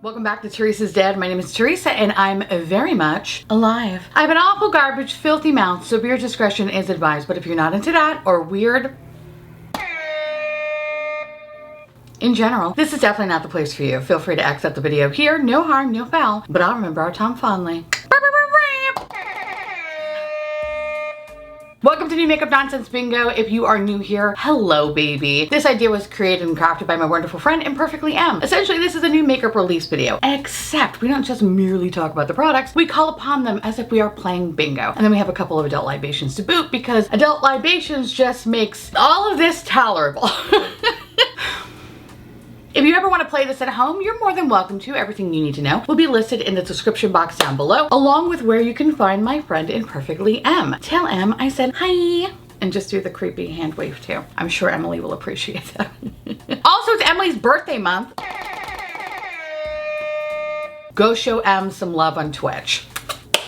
Welcome back to Teresa's Dead. My name is Teresa and I'm very much alive. I have an awful garbage, filthy mouth, so your discretion is advised. But if you're not into that or weird in general, this is definitely not the place for you. Feel free to exit the video here. No harm, no foul. But I'll remember our time fondly. Welcome to New Makeup Nonsense Bingo. If you are new here, hello baby. This idea was created and crafted by my wonderful friend Imperfectly M. Essentially, this is a new makeup release video, except we don't just merely talk about the products, we call upon them as if we are playing bingo. And then we have a couple of adult libations to boot because adult libations just makes all of this tolerable. If you ever want to play this at home, you're more than welcome to. Everything you need to know will be listed in the description box down below, along with where you can find my friend Imperfectly M. Tell M I said hi. And just do the creepy hand wave too. I'm sure Emily will appreciate that. Also, it's Emily's birthday month. Go show Em some love on Twitch.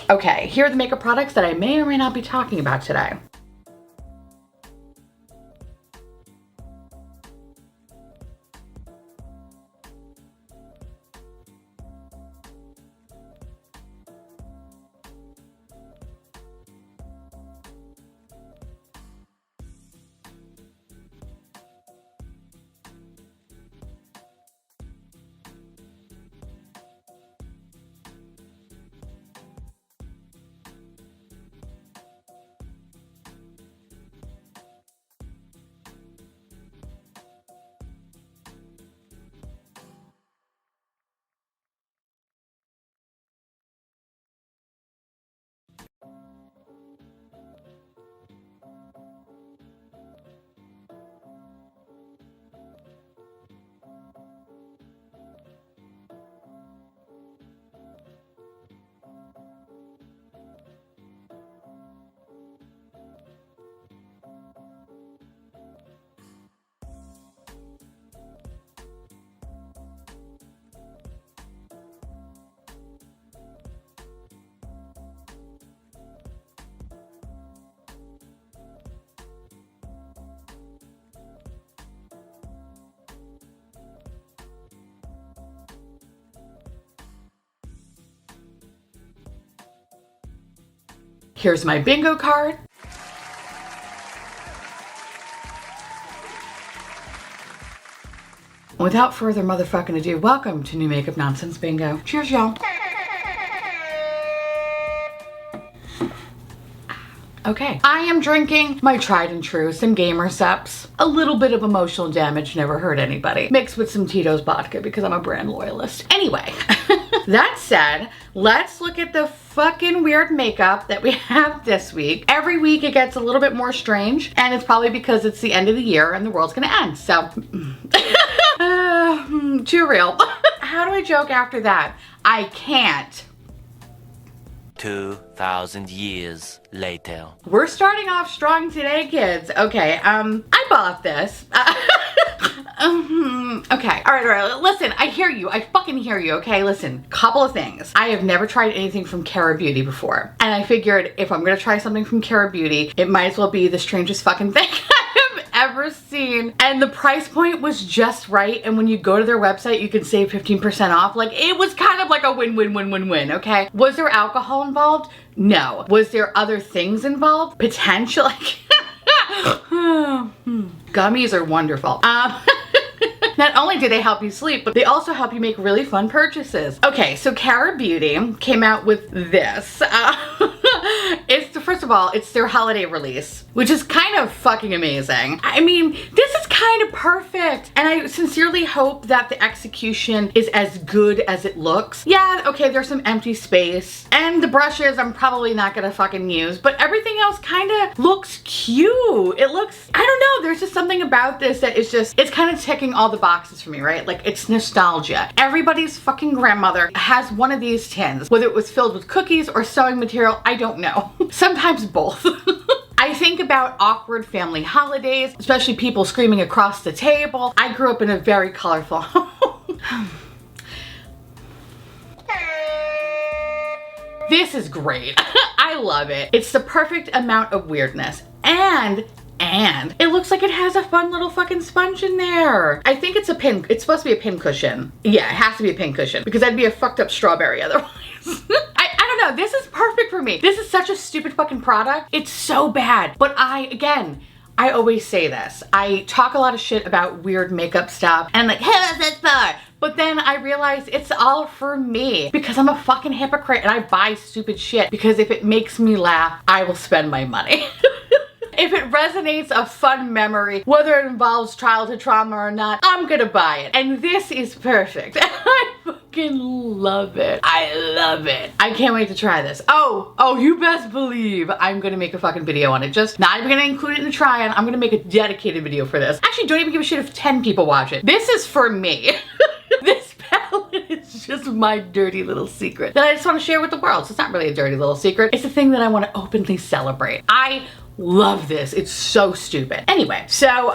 Okay, here are the makeup products that I may or may not be talking about today. Here's my bingo card. Without further motherfucking ado, welcome to New Makeup Nonsense Bingo. Cheers, y'all. Okay, I am drinking my tried and true, some Gamer Seps, a little bit of emotional damage, never hurt anybody, mixed with some Tito's vodka because I'm a brand loyalist. Anyway, that said, let's look at the fucking weird makeup that we have this week. Every week it gets a little bit more strange, and it's probably because it's the end of the year and the world's gonna end, so. Too real. How do I joke after that? I can't. 2,000 years later. We're starting off strong today, kids. Okay, I bought this. Okay, all right, listen, I hear you, I fucking hear you, okay? Listen, couple of things. I have never tried anything from Cara Beauty before, and I figured if I'm gonna try something from Cara Beauty, it might as well be the strangest fucking thing I've ever seen. And the price point was just right, and when you go to their website, you can save 15% off. Like, it was kind of like a win-win-win-win-win, okay? Was there alcohol involved? No. Was there other things involved? Potentially. Gummies are wonderful. Not only do they help you sleep, but they also help you make really fun purchases. Okay, so Cara Beauty came out with this. First of all, it's their holiday release, which is kind of fucking amazing. I mean, this is kind of perfect. And I sincerely hope that the execution is as good as it looks. Yeah, okay, there's some empty space. And the brushes I'm probably not gonna fucking use, but everything else kind of looks cute. It looks, I don't know, there's just something about this that is just, it's kind of ticking all the boxes for me, right? Like, it's nostalgia. Everybody's fucking grandmother has one of these tins, whether it was filled with cookies or sewing material, I don't know. Sometimes both. I think about awkward family holidays, especially people screaming across the table. I grew up in a very colorful home. This is great. I love it. It's the perfect amount of weirdness. And And it looks like it has a fun little fucking sponge in there. I think it's a pin. It's supposed to be a pin cushion. Yeah, it has to be a pin cushion because I'd be a fucked up strawberry otherwise. I don't know. This is perfect for me. This is such a stupid fucking product. It's so bad. But again, I always say this. I talk a lot of shit about weird makeup stuff and like, hey, what's this for? But then I realize it's all for me because I'm a fucking hypocrite and I buy stupid shit because if it makes me laugh, I will spend my money. If it resonates a fun memory, whether it involves childhood trauma or not, I'm gonna buy it. And this is perfect. I fucking love it. I love it. I can't wait to try this. Oh, you best believe I'm gonna make a fucking video on it. Just not even gonna include it in the try-on. I'm gonna make a dedicated video for this. Actually, don't even give a shit if 10 people watch it. This is for me. This palette is just my dirty little secret that I just want to share with the world. So it's not really a dirty little secret. It's a thing that I want to openly celebrate. I love this. It's so stupid. Anyway, so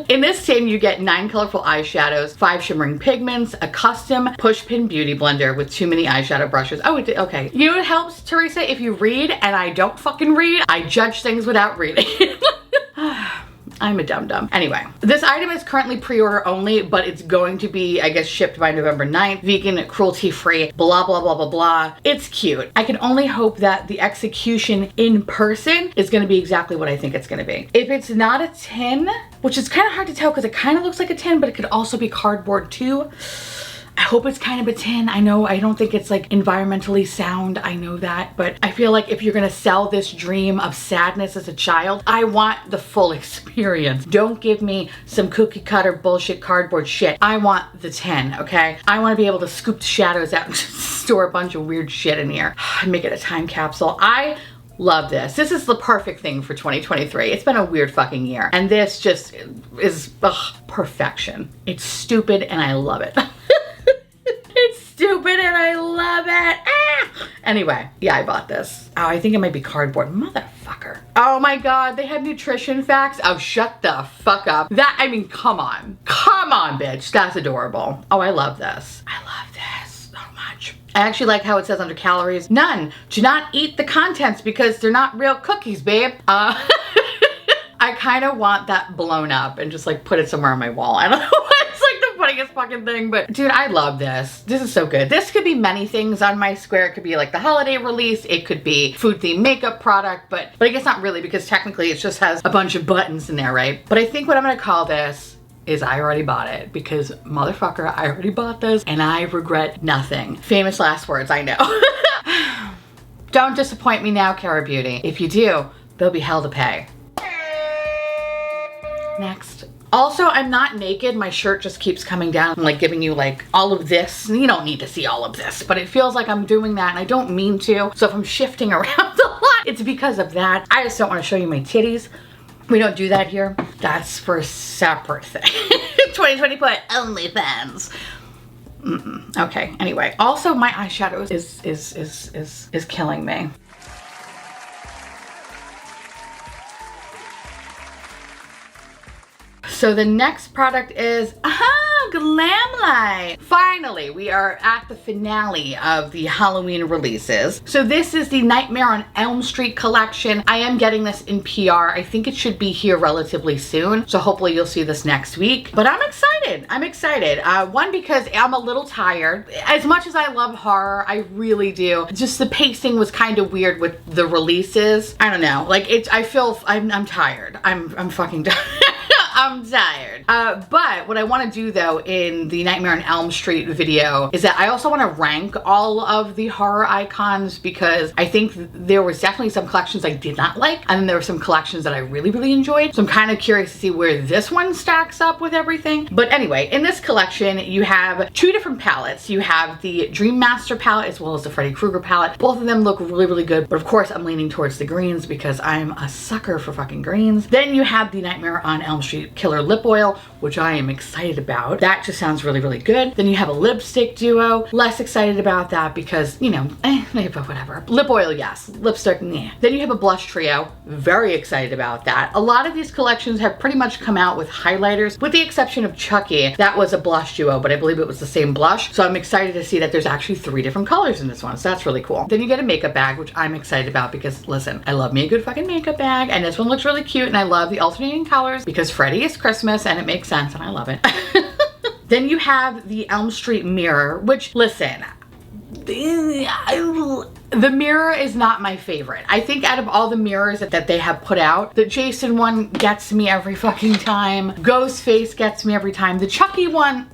in this tin you get 9 colorful eyeshadows, 5 shimmering pigments, a custom push pin beauty blender with 2 mini eyeshadow brushes. Oh, okay. You know what helps, Theresa? If you read and I don't fucking read, I judge things without reading. I'm a dum-dum. Anyway, this item is currently pre-order only, but it's going to be, I guess, shipped by November 9th. Vegan, cruelty-free, blah, blah, blah, blah, blah. It's cute. I can only hope that the execution in person is gonna be exactly what I think it's gonna be. If it's not a tin, which is kind of hard to tell because it kind of looks like a tin, but it could also be cardboard too. I hope it's kind of a tin. I know I don't think it's like environmentally sound. I know that, but I feel like if you're gonna sell this dream of sadness as a child, I want the full experience. Don't give me some cookie cutter bullshit cardboard shit. I want the tin, okay? I want to be able to scoop the shadows out and just store a bunch of weird shit in here and make it a time capsule. I love this. This is the perfect thing for 2023. It's been a weird fucking year, and this just is perfection. It's stupid and I love it. It's stupid and I love it. Ah! Anyway, yeah, I bought this. Oh, I think it might be cardboard. Motherfucker. Oh my God, they have nutrition facts. Oh, shut the fuck up. I mean, come on. Come on, bitch. That's adorable. Oh, I love this. I love this so much. I actually like how it says under calories, none. Do not eat the contents because they're not real cookies, babe. I kind of want that blown up and just like put it somewhere on my wall. I don't know why it's like the funniest fucking thing, but dude, I love this. This is so good. This could be many things on my square. It could be like the holiday release. It could be food themed makeup product, but I guess not really because technically it just has a bunch of buttons in there, right? But I think what I'm gonna call this is I already bought it because motherfucker, I already bought this and I regret nothing. Famous last words, I know. Don't disappoint me now, Cara Beauty. If you do, there'll be hell to pay. Next. Also, I'm not naked. My shirt just keeps coming down. I'm like giving you like all of this. You don't need to see all of this, but it feels like I'm doing that and I don't mean to. So if I'm shifting around a lot, it's because of that. I just don't want to show you my titties. We don't do that here. That's for a separate thing. 2020 put OnlyFans. Okay, anyway. Also, my eyeshadow is killing me. So the next product is, Glamlight. Finally, we are at the finale of the Halloween releases. So this is the Nightmare on Elm Street collection. I am getting this in PR. I think it should be here relatively soon. So hopefully you'll see this next week. But I'm excited. I'm excited. One, because I'm a little tired. As much as I love horror, I really do. Just the pacing was kind of weird with the releases. I don't know. Like I'm tired. I'm fucking tired. I'm tired. But what I want to do though in the Nightmare on Elm Street video is that I also want to rank all of the horror icons because I think there was definitely some collections I did not like and then there were some collections that I really, really enjoyed. So I'm kind of curious to see where this one stacks up with everything. But anyway, in this collection, you have 2 different palettes. You have the Dream Master palette as well as the Freddy Krueger palette. Both of them look really, really good. But of course, I'm leaning towards the greens because I'm a sucker for fucking greens. Then you have the Nightmare on Elm Street Liquid Killer Lip Oil, which I am excited about. That just sounds really, really good. Then you have a lipstick duo. Less excited about that because, you know, but whatever. Lip oil, yes. Lipstick, yeah. Then you have a blush trio. Very excited about that. A lot of these collections have pretty much come out with highlighters, with the exception of Chucky. That was a blush duo, but I believe it was the same blush. So I'm excited to see that there's actually 3 different colors in this one. So that's really cool. Then you get a makeup bag, which I'm excited about because, listen, I love me a good fucking makeup bag. And this one looks really cute, and I love the alternating colors because Freddy is Christmas and it makes sense and I love it. Then you have the Elm Street mirror, which, listen, the mirror is not my favorite. I think out of all the mirrors that they have put out, the Jason one gets me every fucking time. Ghostface gets me every time. The Chucky one,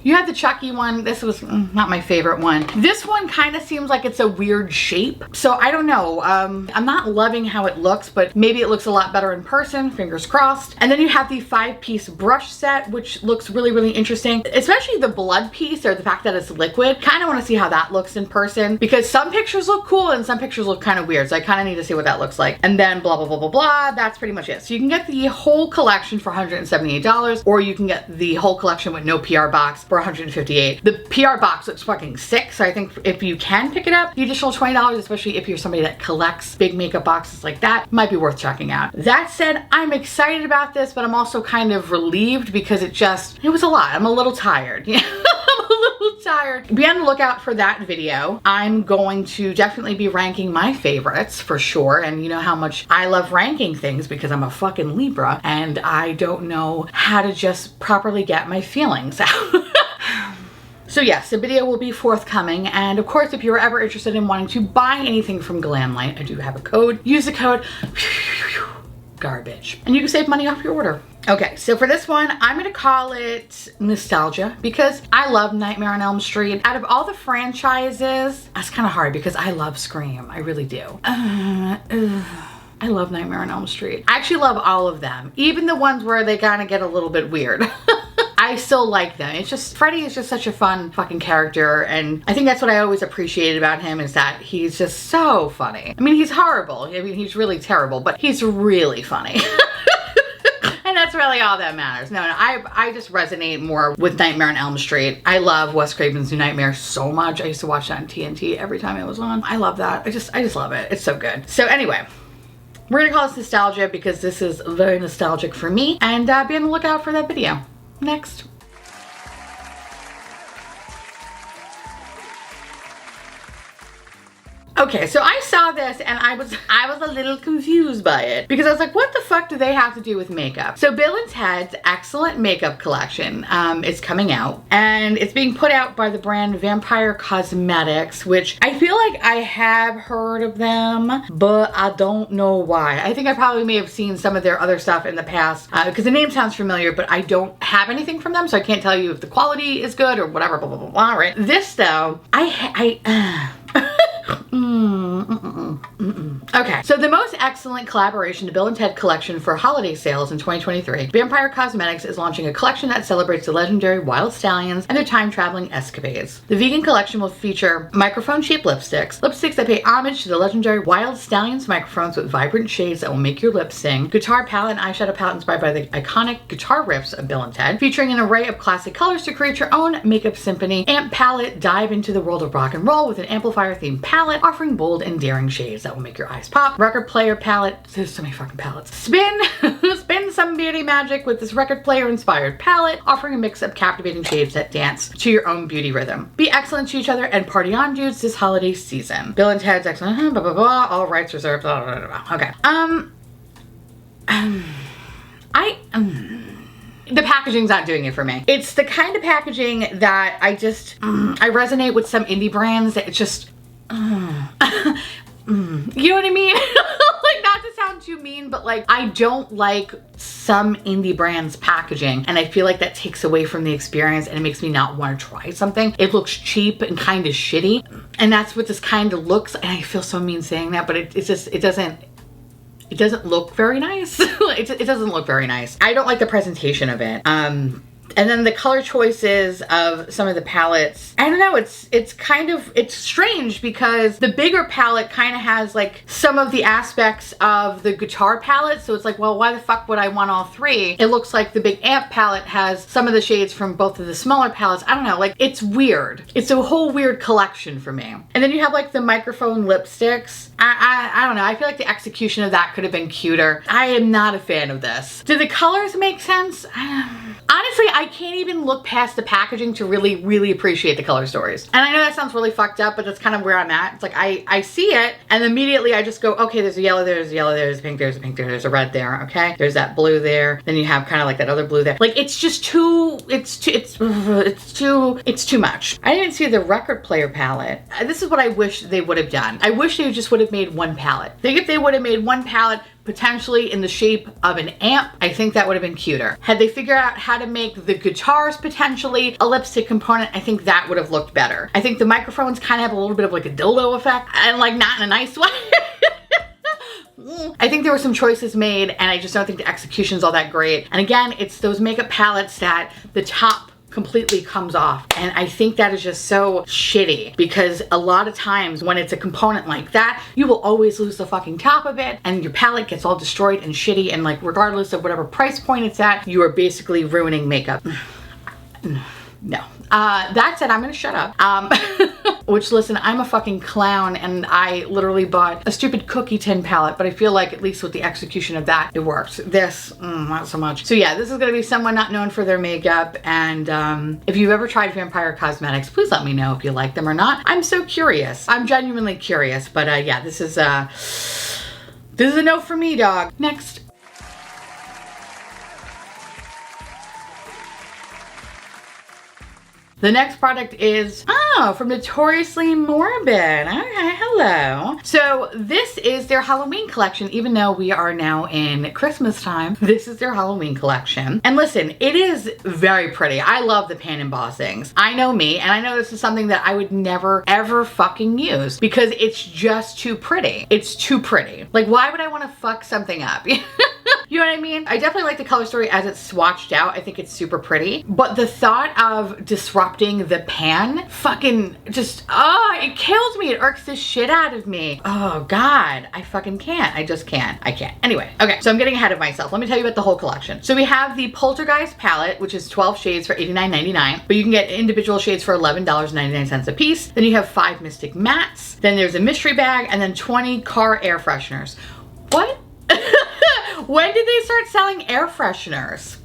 you had the Chucky one. This was not my favorite one. This one kind of seems like it's a weird shape. So I don't know. I'm not loving how it looks, but maybe it looks a lot better in person. Fingers crossed. And then you have the 5-piece brush set, which looks really, really interesting. Especially the blood piece, or the fact that it's liquid. Kind of want to see how that looks in person because some pictures look cool and some pictures look kind of weird. So I kind of need to see what that looks like. And then blah, blah, blah, blah, blah. That's pretty much it. So you can get the whole collection for $178, or you can get the whole collection with no PR box for $158. The PR box looks fucking sick, so I think if you can pick it up, the additional $20, especially if you're somebody that collects big makeup boxes like that, might be worth checking out. That said, I'm excited about this, but I'm also kind of relieved because it was a lot. I'm a little tired. Yeah. I'm a little tired. Be on the lookout for that video. I'm going to definitely be ranking my favorites for sure, and you know how much I love ranking things because I'm a fucking Libra and I don't know how to just properly get my feelings out. So yes, the video will be forthcoming, and of course if you're ever interested in wanting to buy anything from Glamlight, I do have a code. Use the code garbage and you can save money off your order. Okay, so for this one, I'm gonna call it nostalgia because I love Nightmare on Elm Street. Out of all the franchises, that's kind of hard because I love Scream, I really do. I love Nightmare on Elm Street. I actually love all of them, even the ones where they kind of get a little bit weird. I still like them. It's just, Freddy is just such a fun fucking character, and I think that's what I always appreciated about him, is that he's just so funny. I mean, he's horrible. I mean, he's really terrible, but he's really funny. And that's really all that matters. No, I just resonate more with Nightmare on Elm Street. I love Wes Craven's New Nightmare so much. I used to watch that on TNT every time it was on. I love that. I just love it. It's so good. So anyway, we're gonna call this nostalgia because this is very nostalgic for me, and be on the lookout for that video. Next. Okay, so I saw this and I was a little confused by it because I was like, what the fuck do they have to do with makeup? So Bill and Ted's Excellent Makeup Collection is coming out, and it's being put out by the brand Vampire Cosmetics, which I feel like I have heard of them, but I don't know why. I think I probably may have seen some of their other stuff in the past because the name sounds familiar, but I don't have anything from them, so I can't tell you if the quality is good or whatever, blah, blah, blah, blah, right? This though, Okay, so the most excellent collaboration to Bill and Ted collection for holiday sales in 2023, Vampire Cosmetics is launching a collection that celebrates the legendary wild stallions and their time-traveling escapades. The vegan collection will feature microphone-shaped lipsticks that pay homage to the legendary wild stallions microphones with vibrant shades that will make your lips sing, guitar palette and eyeshadow palette inspired by the iconic guitar riffs of Bill and Ted, featuring an array of classic colors to create your own makeup symphony, amp palette, dive into the world of rock and roll with an amplifier-themed palette, offering bold and daring shades that will make your eyes pop. Record player palette. There's so many fucking palettes. Spin some beauty magic with this record player inspired palette, offering a mix of captivating shades that dance to your own beauty rhythm. Be excellent to each other and party on, dudes, this holiday season. Bill and Ted's Excellent, blah, blah, blah, all rights reserved, blah, blah, blah, blah. Okay. The packaging's not doing it for me. It's the kind of packaging that I resonate with some indie brands that it's just, you know what I mean? Like, not to sound too mean, but like, I don't like some indie brands packaging, and I feel like that takes away from the experience and it makes me not want to try something. It looks cheap and kind of shitty, and that's what this kind of looks, and I feel so mean saying that, but it doesn't look very nice. It doesn't look very nice. I don't like the presentation of it. And then the color choices of some of the palettes, I don't know, it's strange because the bigger palette kind of has like some of the aspects of the guitar palette. So it's like, well, why the fuck would I want all three? It looks like the big amp palette has some of the shades from both of the smaller palettes. I don't know, like it's weird. It's a whole weird collection for me. And then you have like the microphone lipsticks. I don't know. I feel like the execution of that could have been cuter. I am not a fan of this. Do the colors make sense? Honestly, I can't even look past the packaging to really appreciate the color stories. And I know that sounds really fucked up, but that's kind of where I'm at. It's like I see it and immediately I just go, okay, there's a yellow, there's a yellow, there's a pink, there's a pink, there's a red there, okay? There's that blue there. Then you have kind of like that other blue there. Like it's just too, it's too much. I didn't see the record player palette. This is what I wish they would have done. I wish they just would have made one palette. I think if they would have made one palette potentially in the shape of an amp, I think that would have been cuter. Had they figured out how to make the guitars potentially a lipstick component, I think that would have looked better. I think the microphones kind of have a little bit of like a dildo effect and like not in a nice way. I think there were some choices made and I just don't think the execution's all that great. And again, it's those makeup palettes that the top completely comes off. And I think that is just so shitty because a lot of times when it's a component like that, you will always lose the fucking top of it and your palette gets all destroyed and shitty, and like regardless of whatever price point it's at, you are basically ruining makeup. No. That said, I'm gonna shut up. Which, listen, I'm a fucking clown and I literally bought a stupid cookie tin palette, but I feel like at least with the execution of that, it works. This, not so much. So yeah, this is gonna be someone not known for their makeup, and if you've ever tried Vampire Cosmetics, please let me know if you like them or not. I'm so curious. I'm genuinely curious, but yeah, this is a no for me, dog. Next. The next product is, from Notoriously Morbid. Okay, hello. So this is their Halloween collection, even though we are now in Christmas time. This is their Halloween collection. And listen, it is very pretty. I love the pan embossings. I know me, and I know this is something that I would never, ever fucking use because it's just too pretty. It's too pretty. Like, why would I want to fuck something up? You know what I mean? I definitely like the color story as it's swatched out. I think it's super pretty. But the thought of disrupting the pan fucking just, it kills me. It irks the shit out of me. Oh God, I fucking can't. I just can't. I can't. Anyway, okay, so I'm getting ahead of myself. Let me tell you about the whole collection. So we have the Poltergeist palette, which is 12 shades for $89.99, but you can get individual shades for $11.99 a piece. Then you have 5 Mystic Mattes. Then there's a mystery bag and then 20 car air fresheners. What? When did they start selling air fresheners?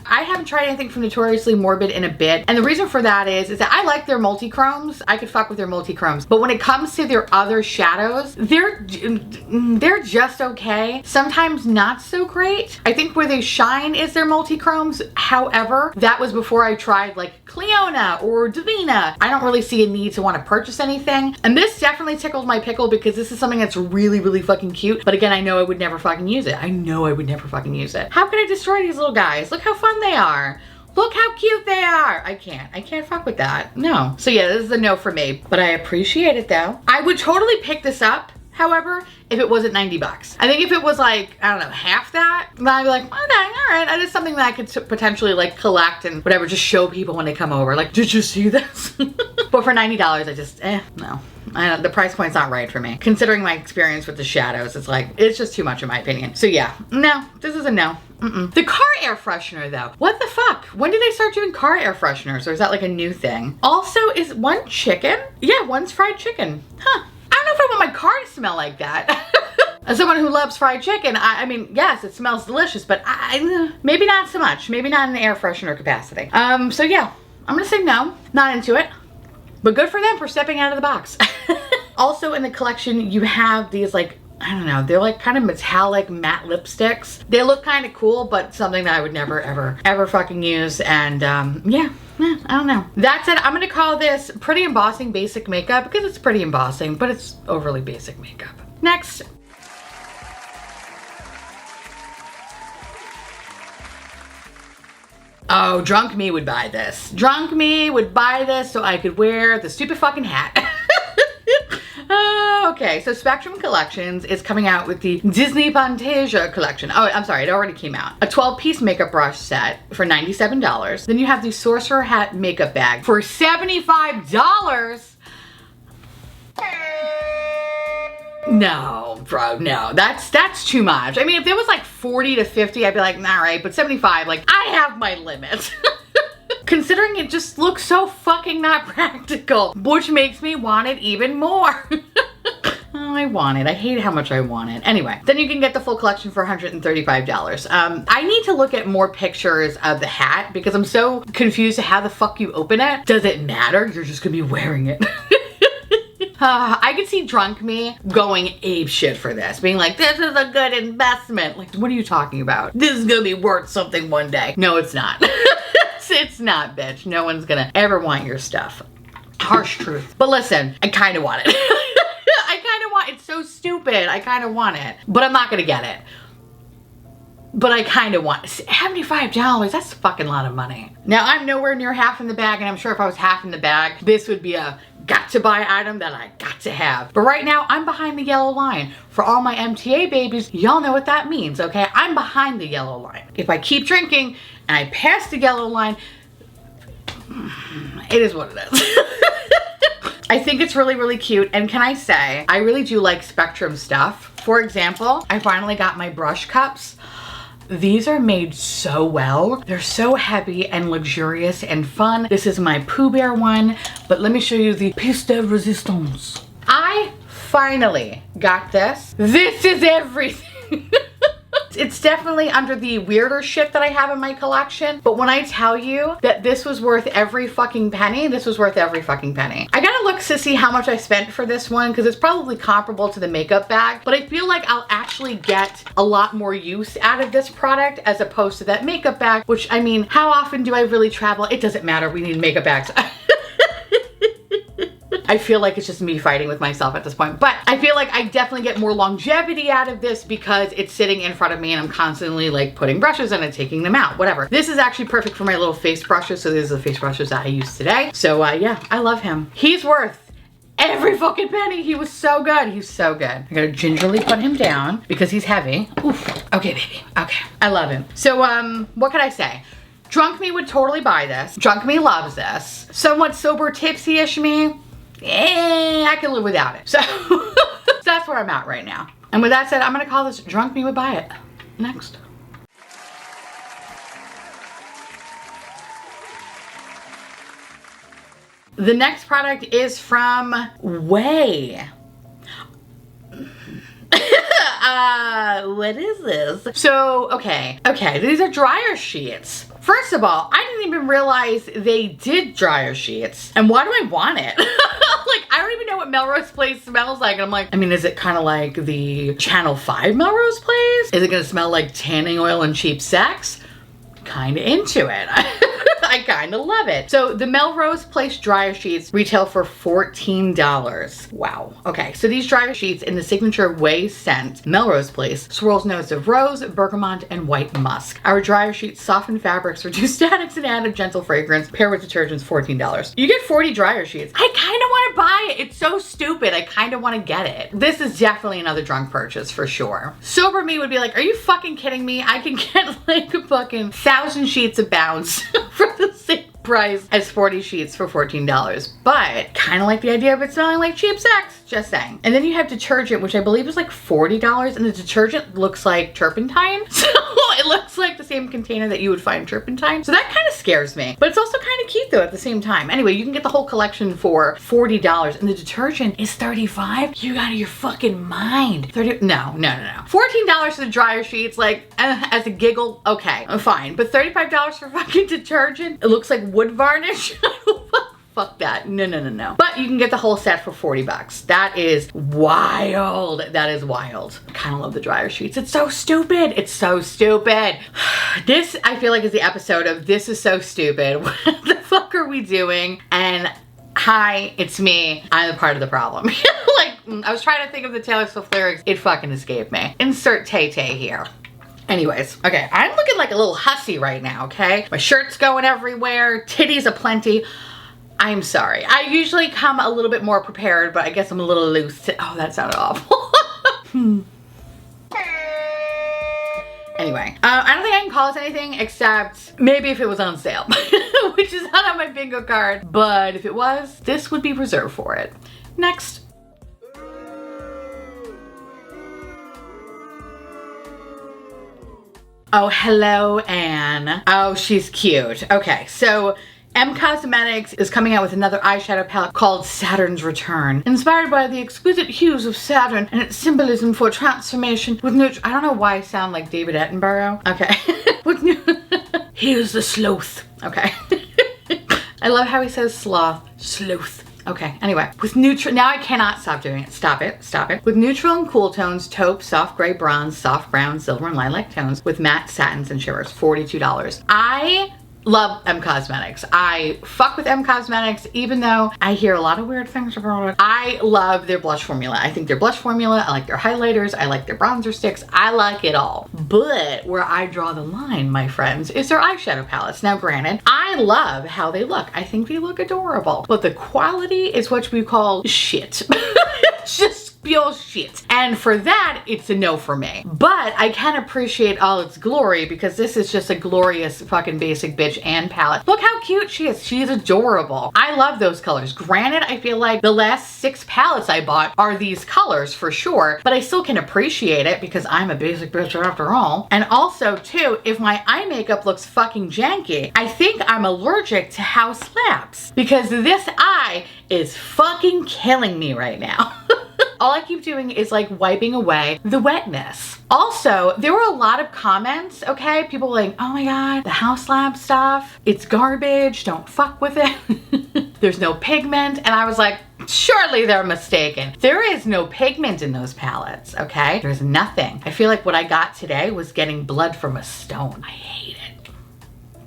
I haven't tried anything from Notoriously Morbid in a bit, and the reason for that is that I like their multi-chromes. I could fuck with their multi-chromes, but when it comes to their other shadows, they're just okay. Sometimes not so great. I think where they shine is their multi-chromes. However, that was before I tried like Cleona or Davina. I don't really see a need to want to purchase anything, and this definitely tickles my pickle because this is something that's really fucking cute, but again, I know I would never fucking use it. I know I would never fucking use it. How can I destroy these little guys? Look how fun they are. Look how cute they are. I can't fuck with that. No. So yeah, this is a no for me, but I appreciate it though. I would totally pick this up, however, if it wasn't 90 bucks. I think if it was like, I don't know, half that, then I'd be like, okay, all right, that is something that I could potentially like collect and whatever, just show people when they come over. Like, did you see this? But for $90, I just, no. The price point's not right for me. Considering my experience with the shadows, it's like, it's just too much in my opinion. So yeah, no, this is a no. The car air freshener though, what the fuck? When did they start doing car air fresheners, or is that like a new thing? Also, is one chicken? Yeah, one's fried chicken. Huh. I don't know if I want my car to smell like that. As someone who loves fried chicken, I mean, yes, it smells delicious, but maybe not so much. Maybe not in the air freshener capacity. So yeah, I'm gonna say no, not into it. But good for them for stepping out of the box. Also in the collection, you have these like, I don't know, they're like kind of metallic matte lipsticks. They look kind of cool, but something that I would never, ever fucking use. And yeah, I don't know. That said, I'm gonna call this pretty embossing basic makeup because it's pretty embossing, but it's overly basic makeup. Next. Oh, drunk me would buy this. Drunk me would buy this so I could wear the stupid fucking hat. Okay, so Spectrum Collections is coming out with the Disney Fantasia collection. Oh, I'm sorry, it already came out. A 12-piece makeup brush set for $97. Then you have the Sorcerer Hat makeup bag for $75. No, bro, no. That's too much. I mean, if it was like 40 to 50, I'd be like, all right, but 75, like, I have my limits. Considering it just looks so fucking not practical, which makes me want it even more. Oh, I want it. I hate how much I want it. Anyway, then you can get the full collection for $135. I need to look at more pictures of the hat because I'm so confused to how the fuck you open it. Does it matter? You're just gonna be wearing it. I could see drunk me going ape shit for this, being like, this is a good investment. Like, what are you talking about? This is gonna be worth something one day. No, it's not. It's not, bitch. No one's gonna ever want your stuff. Harsh truth. But listen, I kind of want it. I kind of want it. It's so stupid. I kind of want it, but I'm not gonna get it. But I kind of want it. $75, that's a fucking lot of money. Now, I'm nowhere near half in the bag, and I'm sure if I was half in the bag, this would be a got to buy item that I got to have. But right now, I'm behind the yellow line. For all my MTA babies, y'all know what that means, okay? I'm behind the yellow line. If I keep drinking and I pass the yellow line, it is what it is. I think it's really, really cute. And can I say, I really do like Spectrum stuff. For example, I finally got my brush cups. These are made so well. They're so heavy and luxurious and fun. This is my Pooh Bear one, but let me show you the pièce de résistance. I finally got this. This is everything. It's definitely under the weirder shit that I have in my collection, but when I tell you that this was worth every fucking penny, this was worth every fucking penny. I gotta look to see how much I spent for this one because it's probably comparable to the makeup bag, but I feel like I'll actually get a lot more use out of this product as opposed to that makeup bag, which, I mean, how often do I really travel? It doesn't matter, we need makeup bags. I feel like it's just me fighting with myself at this point, but I feel like I definitely get more longevity out of this because it's sitting in front of me and I'm constantly like putting brushes in and taking them out, whatever. This is actually perfect for my little face brushes, so these are the face brushes that I use today. So yeah, I love him. He's worth every fucking penny. He was so good. He's so good. I gotta gingerly put him down because he's heavy. Oof. Okay, baby. Okay. I love him. So what could I say? Drunk me would totally buy this. Drunk me loves this. Somewhat sober tipsy-ish me, I can live without it. So that's where I'm at right now. And with that said, I'm gonna call this Drunk Me Would Buy It. Next. The next product is from Way. What is this? So, okay, these are dryer sheets. First of all, I didn't even realize they did dryer sheets. And why do I want it? Like, I don't even know what Melrose Place smells like. And I'm like, I mean, is it kind of like the Channel 5 Melrose Place? Is it gonna smell like tanning oil and cheap sex? Kind of into it. I kind of love it. So the Melrose Place dryer sheets retail for $14. Wow. Okay, so these dryer sheets in the signature Way scent, Melrose Place, swirls notes of rose, bergamot, and white musk. Our dryer sheets soften fabrics, reduce statics, and add a gentle fragrance. Pair with detergents, $14. You get 40 dryer sheets. I kind of want to buy it. It's so stupid. I kind of want to get it. This is definitely another drunk purchase for sure. Sober me would be like, are you fucking kidding me? I can get like a fucking 1,000 sheets of Bounce for the same price as 40 sheets for $14, but kind of like the idea of it smelling like cheap sex, just saying. And then you have detergent, which I believe is like $40, and the detergent looks like turpentine. So it looks like the same container that you would find turpentine. So that kind of scares me, but it's also kind of cute though at the same time. Anyway, you can get the whole collection for $40, and the detergent is $35. You out of your fucking mind. No. $14 for the dryer sheets, like, as a giggle, okay, fine. But $35 for fucking detergent? It looks like wood varnish. Fuck that. No. But you can get the whole set for 40 bucks. That is wild. That is wild. I kind of love the dryer sheets. It's so stupid. It's so stupid. This, I feel like, is the episode of This Is So Stupid. What the fuck are we doing? And hi, it's me. I'm a part of the problem. Like, I was trying to think of the Taylor Swift lyrics. It fucking escaped me. Insert Tay-Tay here. Anyways, okay, I'm looking like a little hussy right now, okay? My shirt's going everywhere, titties aplenty. I'm sorry. I usually come a little bit more prepared, but I guess I'm a little loose. Oh, that sounded awful. Anyway, I don't think I can call this anything except maybe if it was on sale, which is not on my bingo card. But if it was, this would be reserved for it. Next. Oh, hello, Anne. Oh, she's cute. Okay, so M Cosmetics is coming out with another eyeshadow palette called Saturn's Return, inspired by the exquisite hues of Saturn and its symbolism for transformation with I don't know why I sound like David Attenborough. Okay. Here's the sloth. Okay. I love how he says sloth. Sleuth. Okay, anyway, with neutral, now I cannot stop doing it. Stop it, stop it. With neutral and cool tones, taupe, soft gray, bronze, soft brown, silver, and lilac tones with matte satins and shimmers, $42. I love M Cosmetics. I fuck with M Cosmetics, even though I hear a lot of weird things about it. I love their blush formula. I think their blush formula, I like their highlighters, I like their bronzer sticks, I like it all. But where I draw the line, my friends, is their eyeshadow palettes. Now granted, I love how they look. I think they look adorable. But the quality is what we call shit. It's just pure shit. And for that, it's a no for me. But I can appreciate all its glory because this is just a glorious fucking basic bitch and palette. Look how cute she is. She is adorable. I love those colors. Granted, I feel like the last 6 palettes I bought are these colors for sure, but I still can appreciate it because I'm a basic bitch after all. And also too, if my eye makeup looks fucking janky, I think I'm allergic to house slaps because this eye is fucking killing me right now. All I keep doing is like wiping away the wetness. Also, there were a lot of comments, okay? People were like, oh my God, the house lab stuff, it's garbage, don't fuck with it. There's no pigment. And I was like, surely they're mistaken. There is no pigment in those palettes, okay? There's nothing. I feel like what I got today was getting blood from a stone. I hate it.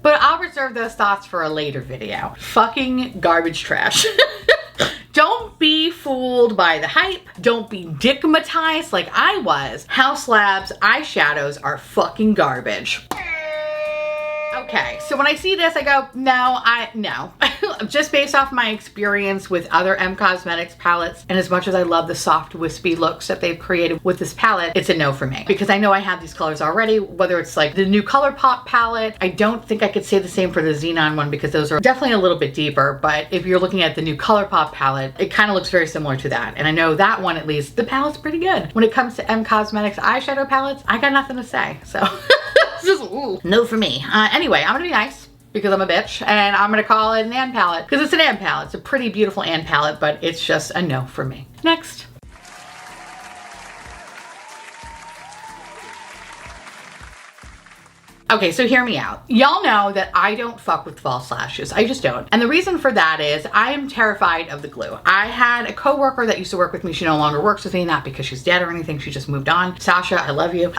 But I'll reserve those thoughts for a later video. Fucking garbage trash. Don't be fooled by the hype. Don't be dickmatized like I was. House Labs eyeshadows are fucking garbage. Okay, so when I see this, I go, no. Just based off my experience with other M Cosmetics palettes, and as much as I love the soft, wispy looks that they've created with this palette, it's a no for me. Because I know I have these colors already, whether it's like the new ColourPop palette. I don't think I could say the same for the Xenon one because those are definitely a little bit deeper, but if you're looking at the new ColourPop palette, it kind of looks very similar to that. And I know that one, at least, the palette's pretty good. When it comes to M Cosmetics eyeshadow palettes, I got nothing to say, so. Just, ooh, no for me. Anyway, I'm gonna be nice because I'm a bitch and I'm gonna call it an Anne palette because it's an Anne palette. It's a pretty beautiful Anne palette, but it's just a no for me. Next. Okay, so hear me out. Y'all know that I don't fuck with false lashes. I just don't. And the reason for that is I am terrified of the glue. I had a coworker that used to work with me. She no longer works with me, not because she's dead or anything. She just moved on. Sasha, I love you.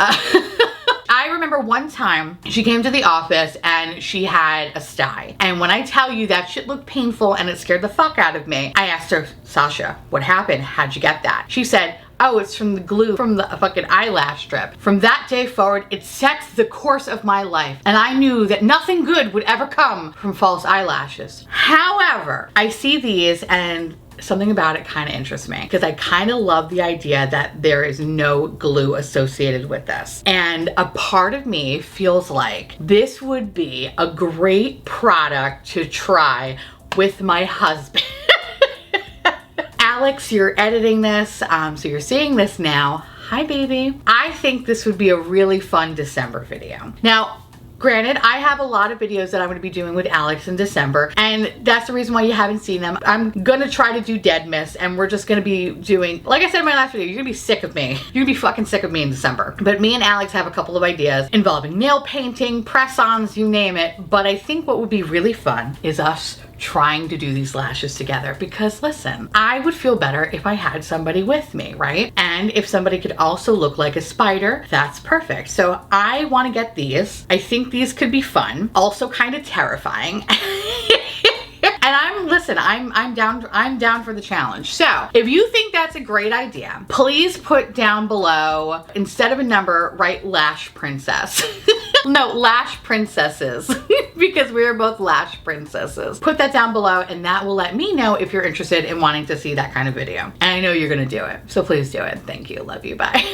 I remember one time she came to the office and she had a sty. And when I tell you that shit looked painful and it scared the fuck out of me, I asked her, Sasha, what happened? How'd you get that? She said, oh, it's from the glue from the fucking eyelash strip. From that day forward, it set the course of my life. And I knew that nothing good would ever come from false eyelashes. However, I see these and something about it kind of interests me because I kind of love the idea that there is no glue associated with this. And a part of me feels like this would be a great product to try with my husband. Alex, you're editing this, so you're seeing this now. Hi, baby. I think this would be a really fun December video. Now, granted, I have a lot of videos that I'm going to be doing with Alex in December, and that's the reason why you haven't seen them. I'm going to try to do Dead Miss, and we're just going to be doing, like I said in my last video, you're going to be sick of me. You're going to be fucking sick of me in December. But me and Alex have a couple of ideas involving nail painting, press-ons, you name it. But I think what would be really fun is us trying to do these lashes together because listen, I would feel better if I had somebody with me, right? And if somebody could also look like a spider, that's perfect. So I want to get these. I think these could be fun, also kind of terrifying. And I'm down for the challenge. So if you think that's a great idea, please put down below, instead of a number, write Lash Princess. No, lash princesses. Because we are both lash princesses. Put that down below and that will let me know if you're interested in wanting to see that kind of video. And I know you're gonna do it. So please do it. Thank you. Love you. Bye.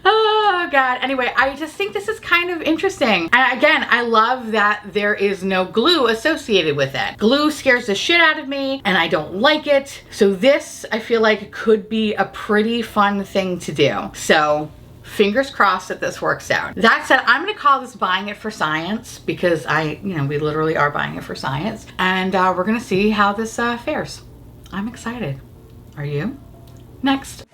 Oh God. Anyway, I just think this is kind of interesting. And again, I love that there is no glue associated with it. Glue scares the shit out of me and I don't like it. So this, I feel like, could be a pretty fun thing to do. So fingers crossed that this works out. That said, I'm gonna call this buying it for science because we literally are buying it for science. And we're gonna see how this fares. I'm excited. Are you? Next.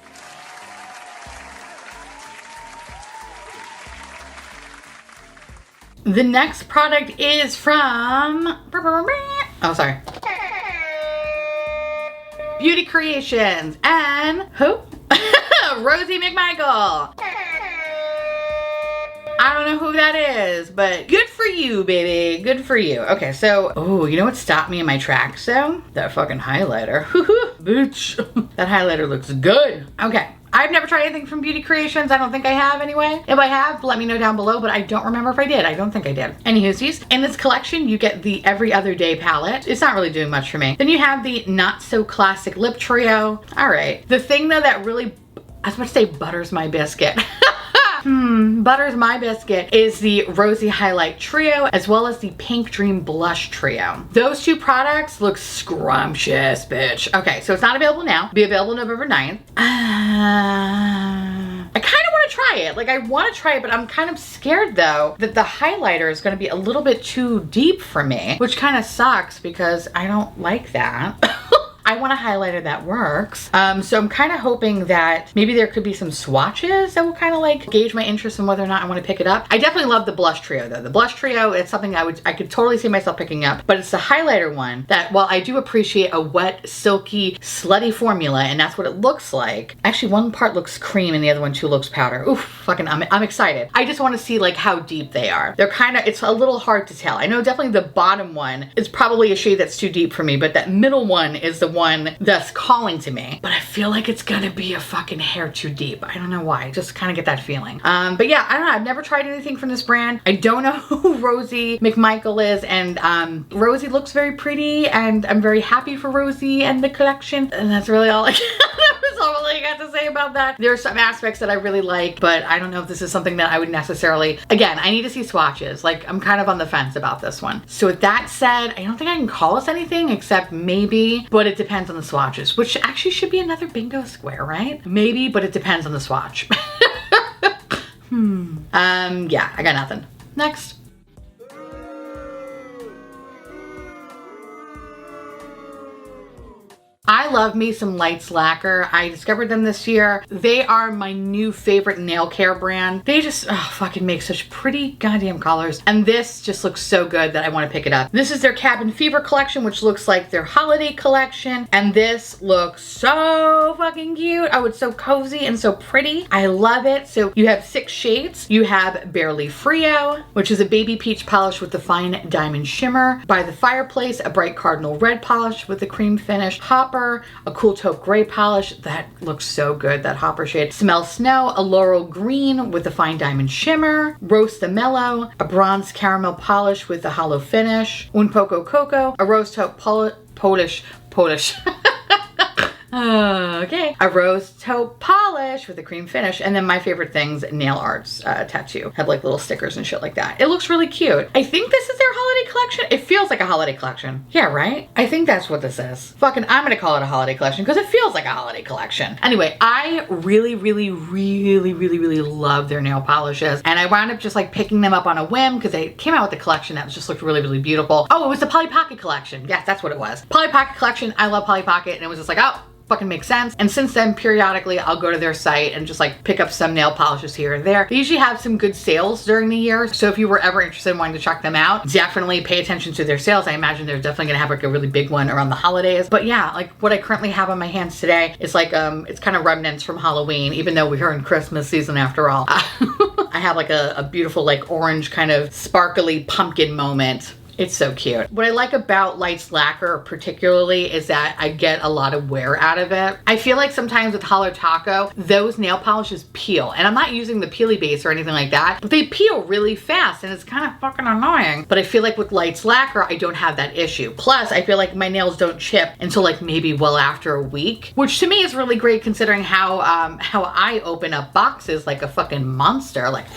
The next product is from, oh sorry, Beauty Creations and who? Rosie McMichael. I don't know who that is, but good for you, baby. Good for you. Okay, so, oh, you know what stopped me in my tracks though? That fucking highlighter. Bitch. That highlighter looks good. Okay. I've never tried anything from Beauty Creations. I don't think I have anyway. If I have, let me know down below, but I don't remember if I did. I don't think I did. Anywhoosies, in this collection, you get the Every Other Day palette. It's not really doing much for me. Then you have the Not So Classic Lip Trio. All right. The thing though that really, I was about to say butters my biscuit. Butters my biscuit is the Rosy Highlight Trio as well as the Pink Dream Blush Trio. Those two products look scrumptious, bitch. Okay, so it's not available now. Be available November 9th. I kind of want to try it. Like, I want to try it, but I'm kind of scared though that the highlighter is going to be a little bit too deep for me, which kind of sucks because I don't like that. I want a highlighter that works. So I'm kind of hoping that maybe there could be some swatches that will kind of like gauge my interest in whether or not I want to pick it up. I definitely love the blush trio though. The blush trio, it's something I could totally see myself picking up, but it's the highlighter one that while I do appreciate a wet, silky, slutty formula, and that's what it looks like. Actually, one part looks cream and the other one too looks powder. Oof, fucking, I'm excited. I just want to see like how deep they are. They're kind of, it's a little hard to tell. I know definitely the bottom one is probably a shade that's too deep for me, but that middle one is the one that's calling to me, but I feel like it's gonna be a fucking hair too deep. I don't know why, I just kind of get that feeling. But yeah, I don't know, I've never tried anything from this brand. I don't know who Rosie McMichael is, and Rosie looks very pretty, and I'm very happy for Rosie and the collection, and that's really all I that's all I got to say about that. There are some aspects that I really like, but I don't know if this is something that I would necessarily, again, I need to see swatches. Like, I'm kind of on the fence about this one. So with that said, I don't think I can call this anything except maybe, but it depends on the swatches, which actually should be another bingo square, right? Maybe, but it depends on the swatch. Yeah, I got nothing. Next. I love me some Lights Lacquer. I discovered them this year. They are my new favorite nail care brand. They just fucking make such pretty goddamn colors. And this just looks so good that I want to pick it up. This is their Cabin Fever collection, which looks like their holiday collection. And this looks so fucking cute. Oh, it's so cozy and so pretty. I love it. So you have 6 shades. You have Barely Frio, which is a baby peach polish with the fine diamond shimmer. By the Fireplace, a bright cardinal red polish with the cream finish. Hopper, a cool taupe gray polish that looks so good, that hopper shade. Smell Snow, a laurel green with a fine diamond shimmer. Roast the Mellow, a bronze caramel polish with a hollow finish. Un Poco Coco, a rose taupe Polish. Okay, a rose taupe polish with a cream finish, and then my favorite things, nail arts tattoo. Have like little stickers and shit like that. It looks really cute. I think this is their holiday collection. It feels like a holiday collection. Yeah, right? I think that's what this is. Fucking, I'm gonna call it a holiday collection because it feels like a holiday collection. Anyway, I really love their nail polishes, and I wound up just like picking them up on a whim because they came out with a collection that just looked really beautiful. Oh, it was the Polly Pocket collection. Yes, that's what it was. Polly Pocket collection. I love Polly Pocket, and it was just like, oh, fucking makes sense. And since then, periodically I'll go to their site and just like pick up some nail polishes here and there. They usually have some good sales during the year, so if you were ever interested in wanting to check them out, definitely pay attention to their sales. I imagine they're definitely gonna have like a really big one around the holidays. But yeah, like what I currently have on my hands today is like it's kind of remnants from Halloween, even though we're in Christmas season after all. I have like a beautiful like orange kind of sparkly pumpkin moment It's so cute. What I like about Light's lacquer particularly is that I get a lot of wear out of it. I feel like sometimes with Holo Taco, those nail polishes peel. And I'm not using the peely base or anything like that, but they peel really fast and it's kind of fucking annoying. But I feel like with Light's lacquer, I don't have that issue. Plus, I feel like my nails don't chip until like maybe well after a week, which to me is really great considering how I open up boxes like a fucking monster. Like,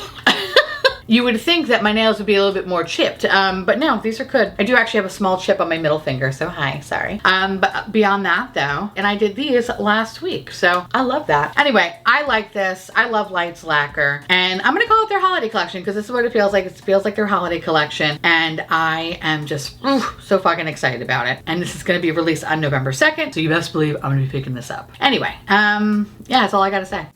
you would think that my nails would be a little bit more chipped, but no, these are good. I do actually have a small chip on my middle finger, so hi, sorry. But beyond that though, and I did these last week, so I love that. Anyway, I like this. I love Light's lacquer, and I'm gonna call it their holiday collection because this is what it feels like. It feels like their holiday collection, and I am just so fucking excited about it. And this is gonna be released on November 2nd, so you best believe I'm gonna be picking this up. Anyway, yeah, that's all I gotta say.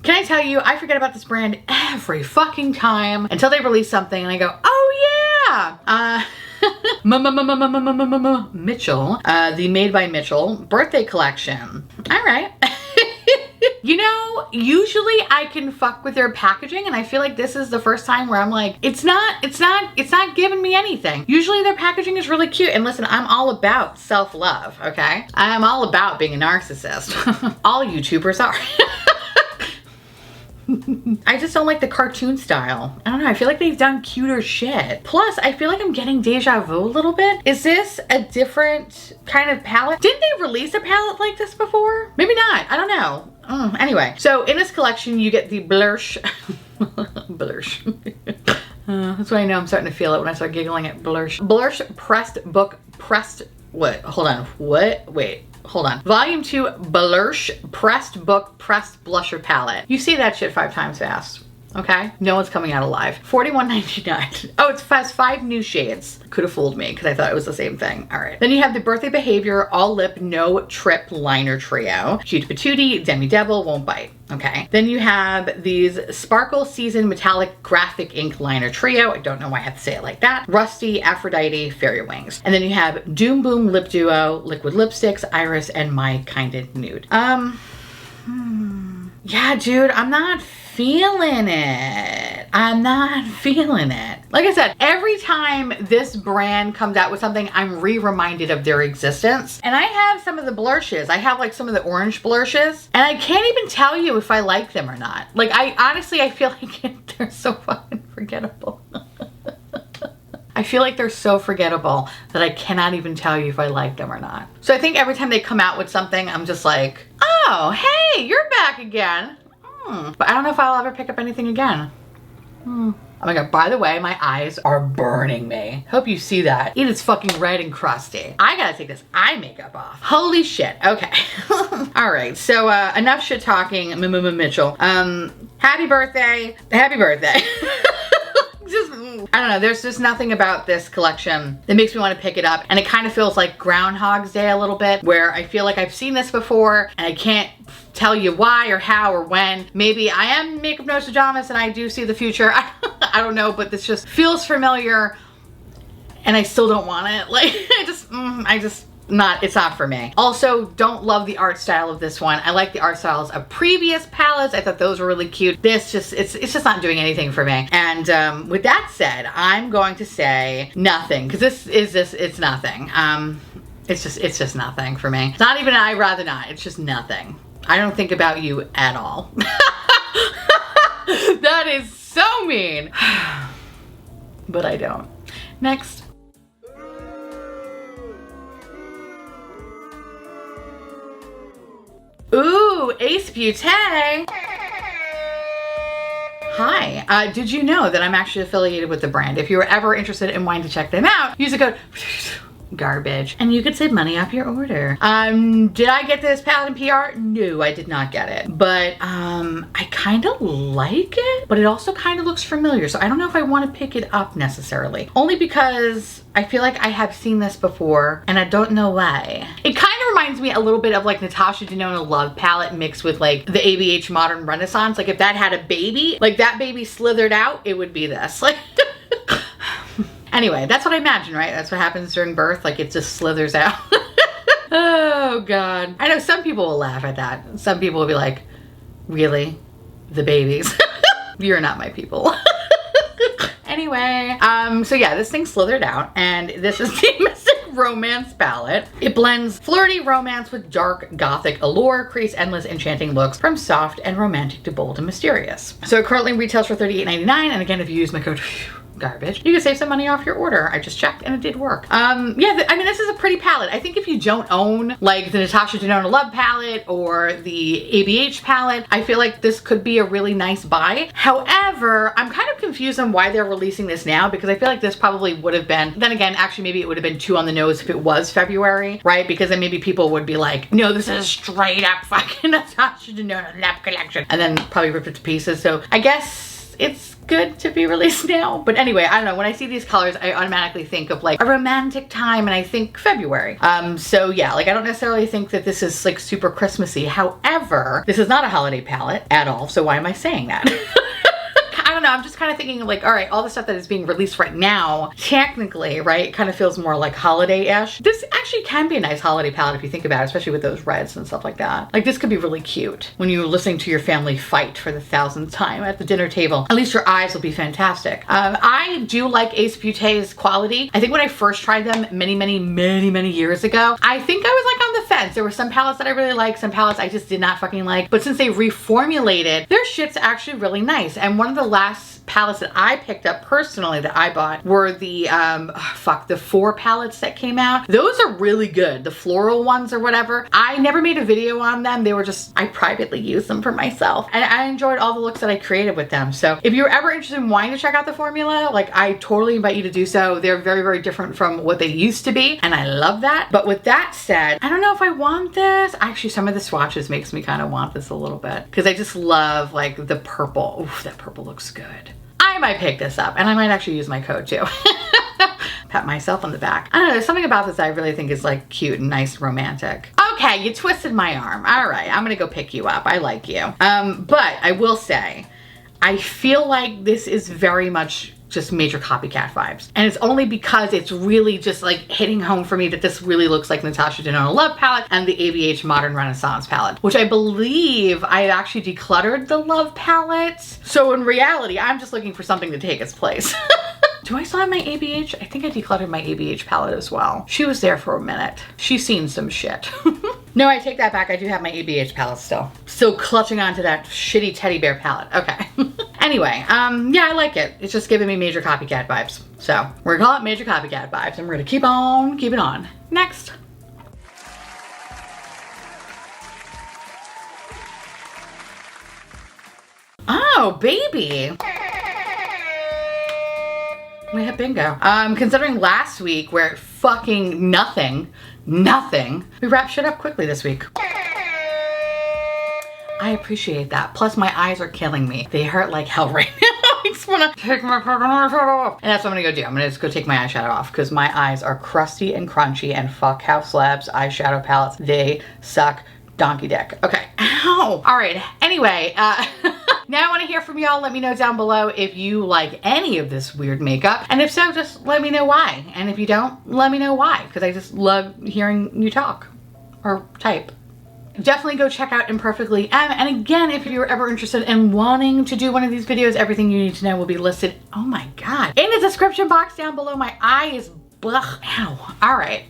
Can I tell you, I forget about this brand every fucking time until they release something and I go, oh yeah! Mitchell, the Made by Mitchell birthday collection. All right. You know, usually I can fuck with their packaging and I feel like this is the first time where I'm like, it's not giving me anything. Usually their packaging is really cute. And listen, I'm all about self-love, okay? I'm all about being a narcissist. All YouTubers are. I just don't like the cartoon style. I don't know, I feel like they've done cuter shit. Plus, I feel like I'm getting deja vu a little bit. Is this a different kind of palette? Didn't they release a palette like this before? Maybe not, I don't know. Anyway, so in this collection, you get the Blush. Blush. That's why I know I'm starting to feel it when I start giggling at Blush. Blush Pressed Book Pressed, what? Hold on, what? Wait. Hold on. Volume 2 Blush Pressed Book Pressed Blusher Palette. You see that shit 5 times fast. Okay? No one's coming out alive. $41.99. Oh, it has 5 new shades. Could have fooled me because I thought it was the same thing. All right. Then you have the Birthday Behavior All Lip No Trip Liner Trio. Cute Patootie, Demi Devil, Won't Bite. Okay. Then you have these Sparkle Season Metallic Graphic Ink Liner Trio. I don't know why I have to say it like that. Rusty, Aphrodite, Fairy Wings. And then you have Doom Boom Lip Duo, Liquid Lipsticks, Iris, and My Kinda Nude. Yeah, dude, I'm not feeling it. I'm not feeling it. Like I said, every time this brand comes out with something, I'm reminded of their existence. And I have some of the blushes. I have like some of the orange blushes, and I can't even tell you if I like them or not. Like, I honestly feel like they're so fucking forgettable. I feel like they're so forgettable that I cannot even tell you if I like them or not. So I think every time they come out with something, I'm just like, oh, hey, you're back again. But I don't know if I'll ever pick up anything again. Oh my God, by the way, my eyes are burning me. Hope you see that. It is fucking red and crusty. I gotta take this eye makeup off. Holy shit, okay. All right, so enough shit talking, Mitchell. Happy birthday, happy birthday. I don't know, there's just nothing about this collection that makes me want to pick it up, and it kind of feels like Groundhog's Day a little bit, where I feel like I've seen this before and I can't tell you why or how or when. Maybe I am Makeup Nostradamus and I do see the future. I don't know, but this just feels familiar and I still don't want it. Like, it's not for me. Also, don't love the art style of this one. I like the art styles of previous palettes. I thought those were really cute. This just, it's just not doing anything for me. And with that said, I'm going to say nothing, because it's nothing. It's just nothing for me. It's not even an I'd rather not. It's just nothing. I don't think about you at all. That is so mean. But I don't. Next. Ooh, Ace Beauty. Hi, did you know that I'm actually affiliated with the brand? If you were ever interested in wanting to check them out, use the code garbage and you could save money off your order. Did I get this palette in PR? No, I did not get it. But I kind of like it, but it also kind of looks familiar. So I don't know if I want to pick it up necessarily. Only because I feel like I have seen this before and I don't know why. It kind of reminds me a little bit of like Natasha Denona Love palette mixed with like the ABH Modern Renaissance. Like if that had a baby, like that baby slithered out, it would be this. Like anyway, that's what I imagine, right? That's what happens during birth. Like it just slithers out. Oh God. I know some people will laugh at that. Some people will be like, really? the babies. You're not my people. Anyway, so yeah, this thing slithered out, and this is the Mystic Romance palette. It blends flirty romance with dark gothic allure, creates endless enchanting looks from soft and romantic to bold and mysterious. So it currently retails for $38.99, and again, if you use my code garbage, you can save some money off your order. I just checked and it did work. Yeah, I mean, this is a pretty palette. I think if you don't own like the Natasha Denona Love palette or the ABH palette, I feel like this could be a really nice buy. However, I'm kind of confused on why they're releasing this now, because I feel like this probably would have been, then again, actually maybe it would have been too on the nose if it was February, right? Because then maybe people would be like, no, this is straight up fucking Natasha Denona Love collection, and then probably rip it to pieces. So I guess it's good to be released now. But anyway, I don't know, when I see these colors, I automatically think of like a romantic time, and I think February. So yeah, like I don't necessarily think that this is like super Christmassy. However, this is not a holiday palette at all, so why am I saying that? I don't know, I'm just kind of thinking like, all right, all the stuff that is being released right now, technically, right, kind of feels more like holiday-ish. This actually can be a nice holiday palette if you think about it, especially with those reds and stuff like that. Like this could be really cute when you're listening to your family fight for the 1000th time at the dinner table. At least your eyes will be fantastic. I do like Ace Beauté's quality. I think when I first tried them many years ago, I think I was like on the fence. There were some palettes that I really liked, some palettes I just did not fucking like. But since they reformulated, their shit's actually really nice. And one of the last palettes that I picked up personally that I bought were the the 4 palettes that came out. Those are really good, the floral ones or whatever. I never made a video on them. They were just, I privately used them for myself, and I enjoyed all the looks that I created with them. So if you're ever interested in wanting to check out the formula, like I totally invite you to do so. They're very different from what they used to be, and I love that. But with that said, I don't know if I want this. Actually, some of the swatches makes me kind of want this a little bit, because I just love like the purple. Oof, that purple looks good. I might pick this up, and I might actually use my code too. Pat myself on the back. I don't know, there's something about this I really think is like cute and nice, romantic. Okay, you twisted my arm. All right, I'm gonna go pick you up. I like you. But I will say, I feel like this is very much just major copycat vibes. And it's only because it's really just like hitting home for me that this really looks like Natasha Denona Love palette and the ABH Modern Renaissance palette, which I believe I actually decluttered the Love palette. So in reality, I'm just looking for something to take its place. Do I still have my ABH? I think I decluttered my ABH palette as well. She was there for a minute. She's seen some shit. No, I take that back. I do have my ABH palette still. Still clutching onto that shitty teddy bear palette. Okay. Anyway, yeah, I like it. It's just giving me major copycat vibes. So we're gonna call it major copycat vibes, and we're gonna keep on keeping on. Next. Oh, baby. We hit bingo. Considering last week where fucking nothing, we wrapped shit up quickly this week. I appreciate that. Plus my eyes are killing me. They hurt like hell right now. I just wanna take my fucking eyeshadow off. And that's what I'm gonna go do. I'm gonna just go take my eyeshadow off because my eyes are crusty and crunchy, and fuck House Labs eyeshadow palettes. They suck donkey dick. Okay. Ow. All right. Anyway, now I want to hear from y'all. Let me know down below if you like any of this weird makeup. And if so, just let me know why. And if you don't, let me know why. Because I just love hearing you talk or type. Definitely go check out Imperfectly M. And again, if you're ever interested in wanting to do one of these videos, everything you need to know will be listed, oh my God, in the description box down below. My eye is ugh, ow. All right.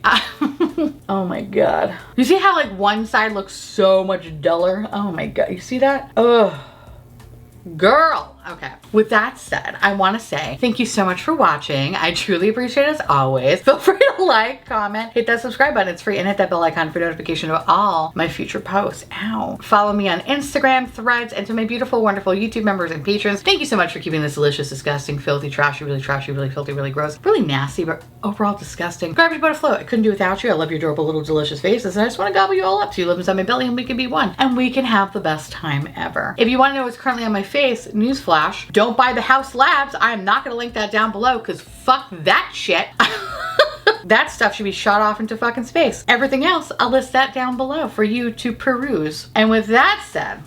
Oh my God. You see how like one side looks so much duller? Oh my God. You see that? Ugh. Girl. Okay. With that said, I want to say thank you so much for watching. I truly appreciate it as always. Feel free to like, comment, hit that subscribe button. It's free, and hit that bell icon for notification of all my future posts. Ow. Follow me on Instagram, Threads, and to my beautiful, wonderful YouTube members and patrons, thank you so much for keeping this delicious, disgusting, filthy, trashy, really filthy, really gross, really nasty, but overall disgusting garbage but afloat. I couldn't do without you. I love your adorable little delicious faces, and I just want to gobble you all up. So you live inside my belly, and we can be one, and we can have the best time ever. If you want to know what's currently on my face, newsflash, don't buy the House Labs. I am not going to link that down below because fuck that shit. That stuff should be shot off into fucking space. Everything else, I'll list that down below for you to peruse. And with that said,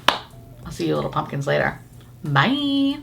I'll see you little pumpkins later. Bye.